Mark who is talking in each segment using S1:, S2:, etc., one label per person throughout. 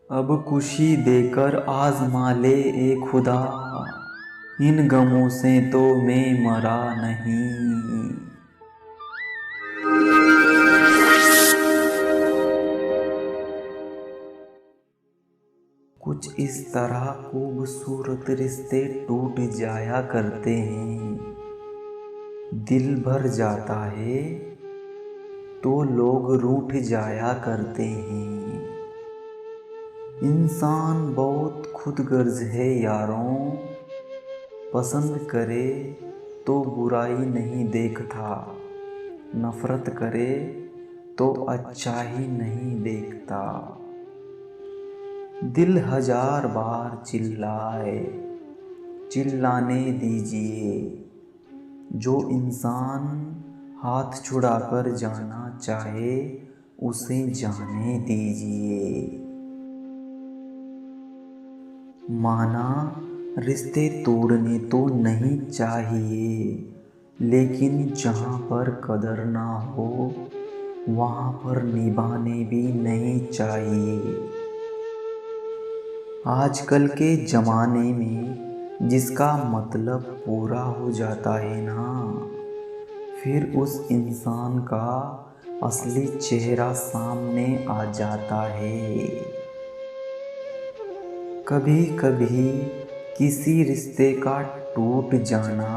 S1: अब खुशी देकर आजमा ले ए खुदा, इन गमों से तो मैं मरा नहीं। कुछ इस तरह खूबसूरत रिश्ते टूट जाया करते हैं। दिल भर जाता है तो लोग रूठ जाया करते हैं। इंसान बहुत खुदगर्ज है यारों, पसंद करे तो बुराई नहीं देखता, नफरत करे तो अच्छा ही नहीं देखता। दिल हजार बार चिल्लाए, चिल्लाने दीजिए। जो इंसान हाथ छुड़ाकर जाना चाहे उसे जाने दीजिए। माना रिश्ते तोड़ने तो नहीं चाहिए, लेकिन जहाँ पर कदर ना हो वहाँ पर निभाने भी नहीं चाहिए। आजकल के ज़माने में जिसका मतलब पूरा हो जाता है ना, फिर उस इंसान का असली चेहरा सामने आ जाता है। कभी कभी किसी रिश्ते का टूट जाना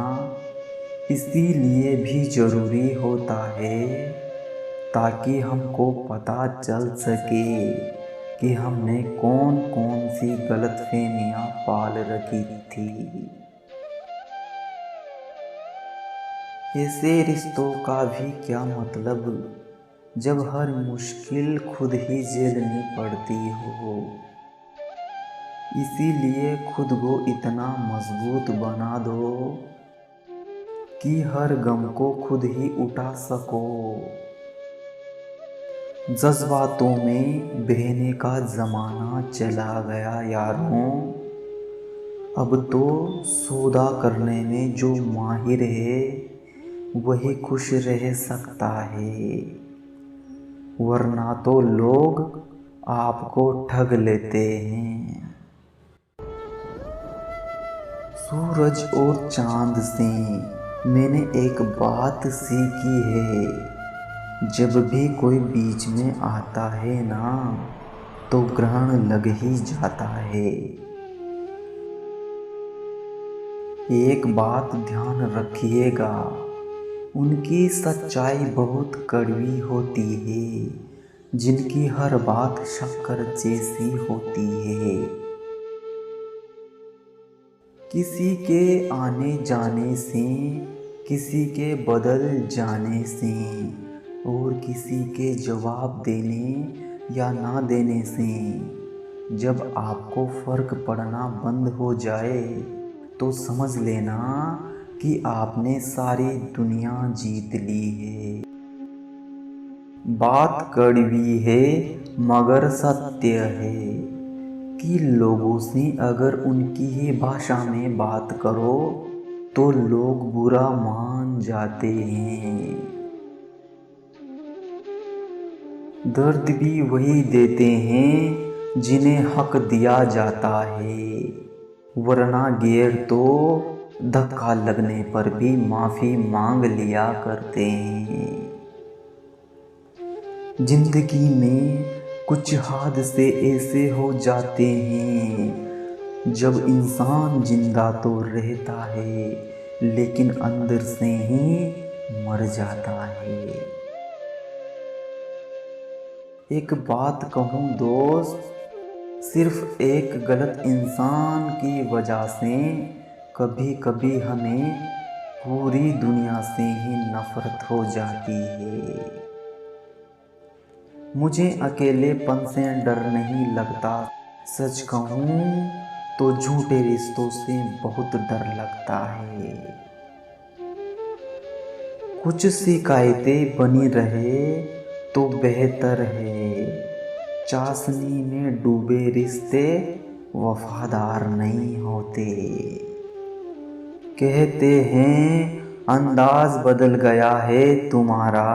S1: इसीलिए भी ज़रूरी होता है ताकि हमको पता चल सके कि हमने कौन कौन सी गलतफहमियां पाल रखी थी। ऐसे रिश्तों का भी क्या मतलब जब हर मुश्किल खुद ही झेलनी पड़ती हो। इसीलिए खुद को इतना मजबूत बना दो कि हर गम को खुद ही उठा सको। जज्बातों में बहने का ज़माना चला गया यारों। अब तो सौदा करने में जो माहिर है वही खुश रह सकता है, वरना तो लोग आपको ठग लेते हैं। सूरज और चांद से मैंने एक बात सीखी है, जब भी कोई बीच में आता है ना तो ग्रहण लग ही जाता है। एक बात ध्यान रखिएगा, उनकी सच्चाई बहुत कड़वी होती है, जिनकी हर बात शक्कर जैसी होती है। किसी के आने जाने से, किसी के बदल जाने से और किसी के जवाब देने या ना देने से जब आपको फ़र्क पड़ना बंद हो जाए तो समझ लेना कि आपने सारी दुनिया जीत ली है। बात कड़वी है मगर सत्य है कि लोगों से अगर उनकी ही भाषा में बात करो तो लोग बुरा मान जाते हैं। दर्द भी वही देते हैं जिन्हें हक दिया जाता है, वरना गैर तो धक्का लगने पर भी माफ़ी मांग लिया करते हैं। जिंदगी में कुछ हादसे ऐसे हो जाते हैं जब इंसान जिंदा तो रहता है लेकिन अंदर से ही मर जाता है। एक बात कहूँ दोस्त, सिर्फ एक गलत इंसान की वजह से कभी कभी हमें पूरी दुनिया से ही नफरत हो जाती है। मुझे अकेलेपन से डर नहीं लगता, सच कहूँ तो झूठे रिश्तों से बहुत डर लगता है। कुछ शिकायतें बनी रहे तो बेहतर है, चाशनी में डूबे रिश्ते वफादार नहीं होते। कहते हैं अंदाज बदल गया है तुम्हारा,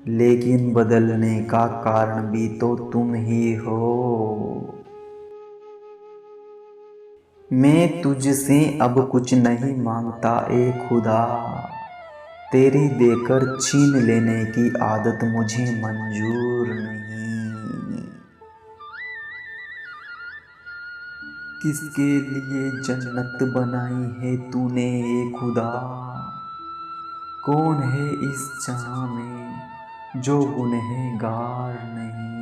S1: लेकिन बदलने का कारण भी तो तुम ही हो। मैं तुझसे अब कुछ नहीं मांगता ए खुदा, तेरी देकर छीन लेने की आदत मुझे मंजूर नहीं। किसके लिए जन्नत बनाई है तूने ए खुदा, कौन है इस जहां में जो गुनहगार नहीं।